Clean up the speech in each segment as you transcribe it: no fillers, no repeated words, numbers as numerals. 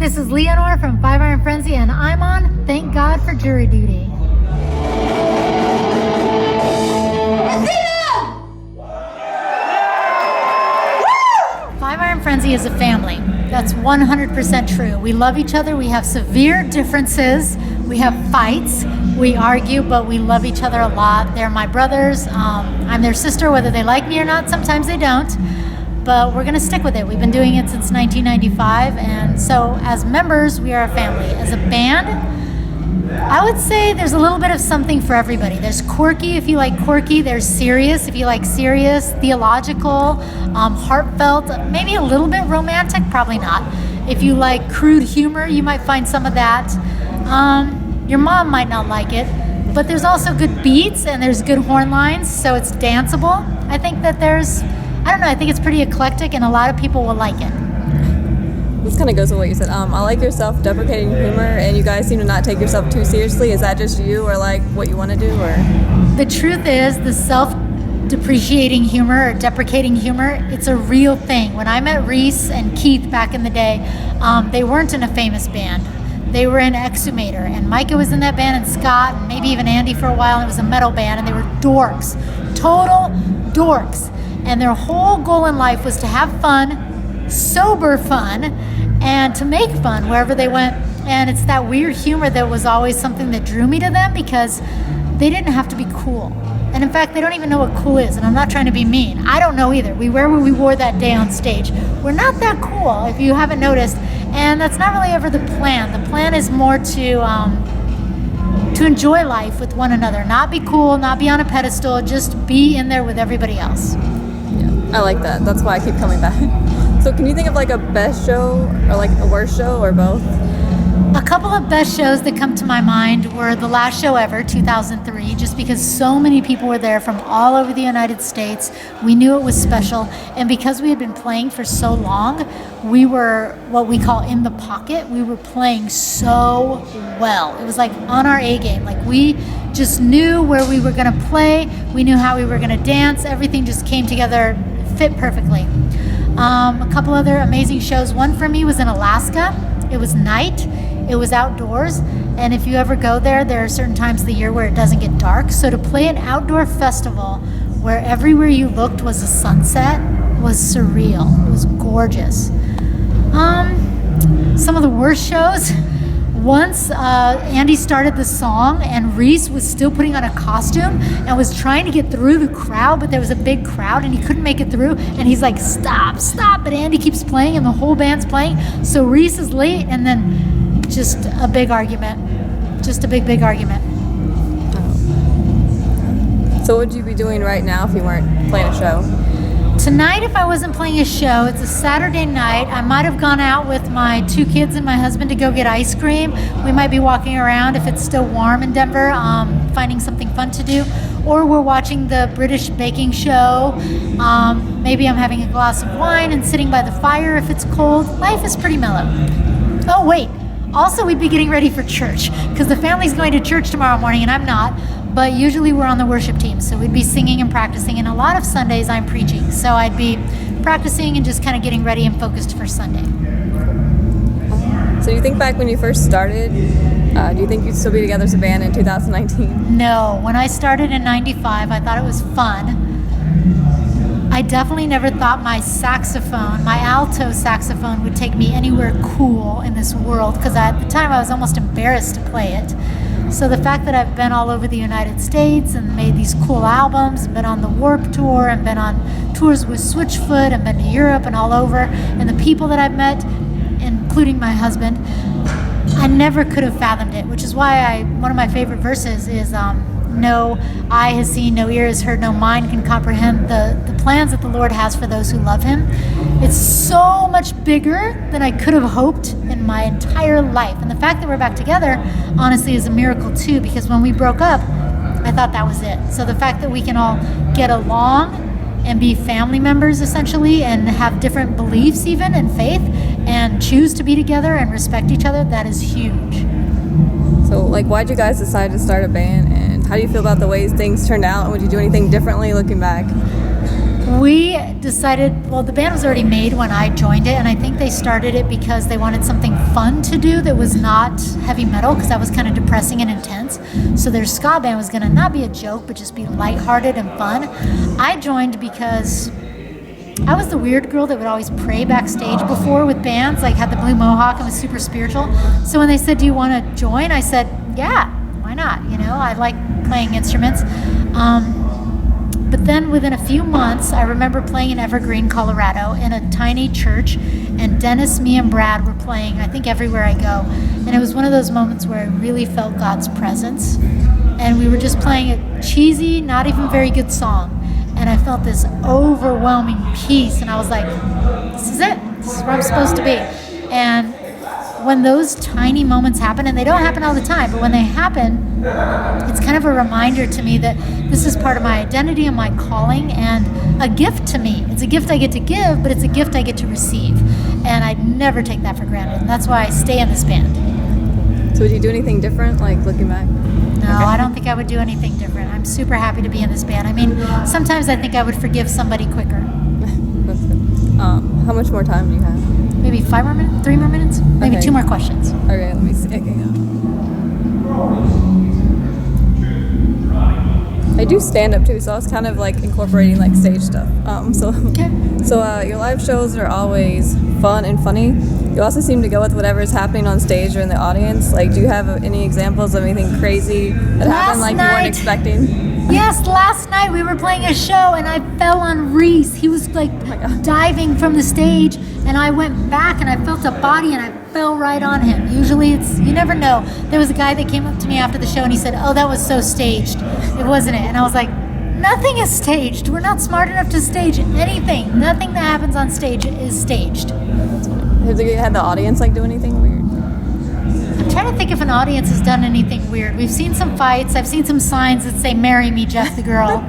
this is Leanor from Five Iron Frenzy, and I'm on Thank God for Jury Duty. Five Iron Frenzy is a family. That's 100% true. We love each other. We have severe differences. We have fights. We argue, but we love each other a lot. They're my brothers. I'm their sister, whether they like me or not. Sometimes they don't. But we're going to stick with it. We've been doing it since 1995. And so as members, we are a family. As a band, I would say there's a little bit of something for everybody. There's quirky if you like quirky. There's serious if you like serious, theological, heartfelt, maybe a little bit romantic, probably not. If you like crude humor, you might find some of that. Your mom might not like it, but there's also good beats and there's good horn lines, so it's danceable. I think that I think it's pretty eclectic and a lot of people will like it. This kind of goes with what you said. I like your self-deprecating humor, and you guys seem to not take yourself too seriously. Is that just you, or like what you want to do, or? The truth is, the self-depreciating humor or deprecating humor, it's a real thing. When I met Reese and Keith back in the day, they weren't in a famous band. They were in Exhumator, and Micah was in that band, and Scott, and maybe even Andy for a while, and it was a metal band, and they were dorks, total dorks. And their whole goal in life was to have fun, sober fun, and to make fun wherever they went. And it's that weird humor that was always something that drew me to them, because they didn't have to be cool. And in fact, they don't even know what cool is, and I'm not trying to be mean. I don't know either. We wear what we wore that day on stage. We're not that cool, if you haven't noticed, and that's not really ever the plan. The plan is more to enjoy life with one another, not be cool, not be on a pedestal, just be in there with everybody else. Yeah, I like that. That's why I keep coming back. So can you think of like a best show or like a worst show, or both? A couple of best shows that come to my mind were the last show ever, 2003, just because so many people were there from all over the United States. We knew it was special, and because we had been playing for so long, we were what we call in the pocket. We were playing so well. It was like on our A game. Like we just knew where we were going to play. We knew how we were going to dance. Everything just came together, fit perfectly. A couple other amazing shows. One for me was in Alaska. It was night. It was outdoors, and if you ever go there, there are certain times of the year where it doesn't get dark. So to play an outdoor festival where everywhere you looked was a sunset was surreal. It was gorgeous. Some of the worst shows. Once Andy started the song and Reese was still putting on a costume and was trying to get through the crowd, but there was a big crowd and he couldn't make it through, and he's like, stop, but Andy keeps playing and the whole band's playing, so Reese is late, and then just a big argument. Just a big argument. So what would you be doing right now if you weren't playing a show? Tonight, if I wasn't playing a show, it's a Saturday night. I might have gone out with my 2 kids and my husband to go get ice cream. We might be walking around if it's still warm in Denver, finding something fun to do. Or we're watching the British baking show. Maybe I'm having a glass of wine and sitting by the fire if it's cold. Life is pretty mellow. Oh, wait. Also, we'd be getting ready for church, because the family's going to church tomorrow morning and I'm not, but usually we're on the worship team, so we'd be singing and practicing, and a lot of Sundays I'm preaching, so I'd be practicing and just kind of getting ready and focused for Sunday. So you think back when you first started, do you think you'd still be together as a band in 2019? No, when I started in 95, I thought it was fun. I definitely never thought my saxophone, my alto saxophone, would take me anywhere cool in this world, because at the time I was almost embarrassed to play it. So the fact that I've been all over the United States and made these cool albums, and been on the Warped Tour, and been on tours with Switchfoot, and been to Europe and all over, and the people that I've met, including my husband, I never could have fathomed it, which is why one of my favorite verses is, no eye has seen, no ear has heard, no mind can comprehend the plans that the Lord has for those who love him. It's so much bigger than I could have hoped in my entire life. And the fact that we're back together, honestly, is a miracle too, because when we broke up, I thought that was it. So the fact that we can all get along and be family members essentially, and have different beliefs even and faith, and choose to be together and respect each other, that is huge. So like, why'd you guys decide to start a band, and how do you feel about the ways things turned out, and would you do anything differently looking back? We decided, well, the band was already made when I joined it, and I think they started it because they wanted something fun to do that was not heavy metal, because that was kind of depressing and intense. So their ska band was going to not be a joke, but just be lighthearted and fun. I joined because I was the weird girl that would always pray backstage before with bands, like had the blue mohawk and was super spiritual. So when they said, do you want to join? I said, yeah, why not? You know, I like playing instruments. But then within a few months, I remember playing in Evergreen, Colorado in a tiny church, and Dennis, me, and Brad were playing, I think, everywhere I go. And it was one of those moments where I really felt God's presence. And we were just playing a cheesy, not even very good song. And I felt this overwhelming peace, and I was like, this is it. This is where I'm supposed to be. And when those tiny moments happen, and they don't happen all the time, but when they happen, it's kind of a reminder to me that this is part of my identity and my calling, and a gift to me. It's a gift I get to give, but it's a gift I get to receive. And I never take that for granted, and that's why I stay in this band. So would you do anything different, like looking back? No, I don't think I would do anything different. I'm super happy to be in this band. I mean, sometimes I think I would forgive somebody quicker. That's good. How much more time do you have? Maybe 5 more minutes? 3 more minutes? Maybe Okay. 2 more questions. Okay, let me see. Okay, I do stand up too, so I was kind of like incorporating like stage stuff. So your live shows are always fun and funny. You also seem to go with whatever is happening on stage or in the audience. Like, do you have any examples of anything crazy that happened like you weren't expecting? Yes, last night we were playing a show and I fell on Reese. He was like diving from the stage, and I went back and I felt a body and I fell right on him. Usually you never know. There was a guy that came up to me after the show and he said, oh, that was so staged. It wasn't it. And I was like, nothing is staged. We're not smart enough to stage anything. Nothing that happens on stage is staged. Have you had the audience like do anything weird? I'm trying to think if an audience has done anything weird. We've seen some fights. I've seen some signs that say, marry me, Jeff the girl.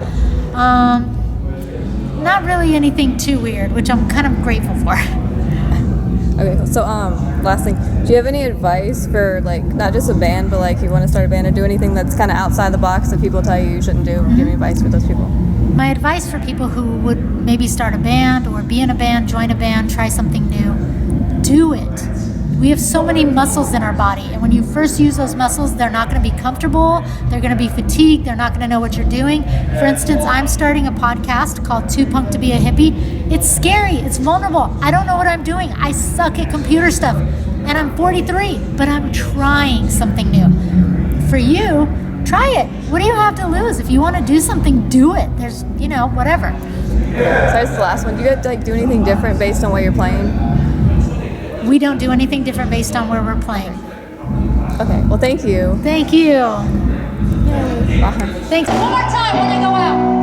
Not really anything too weird, which I'm kind of grateful for. Okay, cool. So last thing, do you have any advice for like not just a band, but like you want to start a band or do anything that's kind of outside the box that people tell you shouldn't do? Give me advice for those people. My advice for people who would maybe start a band or be in a band, join a band, try something new, do it. We have so many muscles in our body, and when you first use those muscles, they're not going to be comfortable, they're going to be fatigued, they're not going to know what you're doing. For instance, I'm starting a podcast called Too Punk to Be a Hippie. It's scary, it's vulnerable, I don't know what I'm doing, I suck at computer stuff, and I'm 43, but I'm trying something new. For you, try it. What do you have to lose? If you want to do something, do it. There's, whatever. So that's the last one. Do you have to like do anything different based on what you're playing? We don't do anything different based on where we're playing. Okay, well thank you. Thank you. Yay. Bye. Thanks. One more time when I go out.